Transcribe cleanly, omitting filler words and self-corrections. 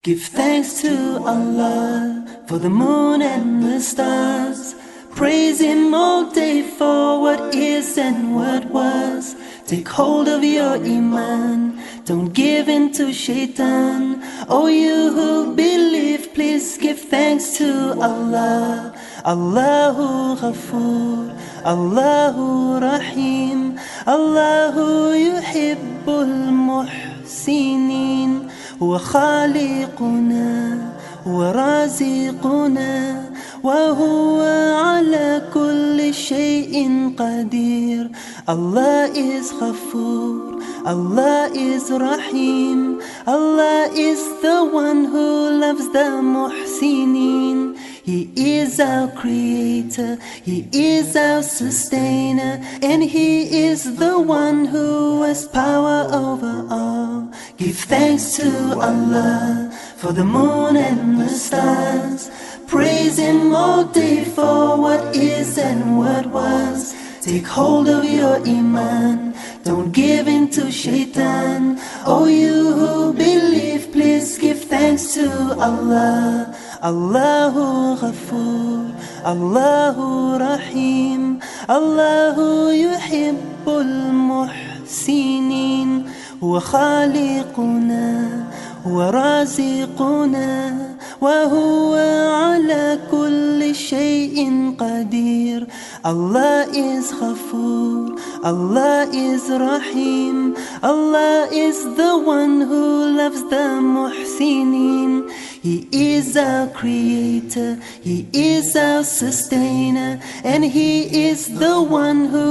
Give thanks to Allah for the moon and the stars. Praise Him all day for what is and what was. Take hold of your iman, don't give in to shaitan. Oh, you who believe, please give thanks to Allah. Allahu Ghafoor, Allahu Rahim, Allahu Yuhibbul Muhsinin. هو خالقنا ورازقنا وهو على كل شيء قدير. Allah is Ghafoor, Allah is Rahim, Allah is the one who loves the Muhsinin. He is our creator, He is our sustainer, and He is the one who has power over all. Give thanks to Allah for the moon and the stars. Praise Him all day for what is and what was. Take hold of your iman, don't give in to shaitan. Oh, you who believe, please give thanks to Allah. Allahu Ghafoor, Allahu Rahim, Allahu Yuhibbul Muhsinin. هو خالقنا ورازقنا وهو على كل شيء قدير. Allah is Ghafoor, Allah is Rahim, Allah is the one who loves the Muhsinin. He is our creator, He is our sustainer, and He is the one who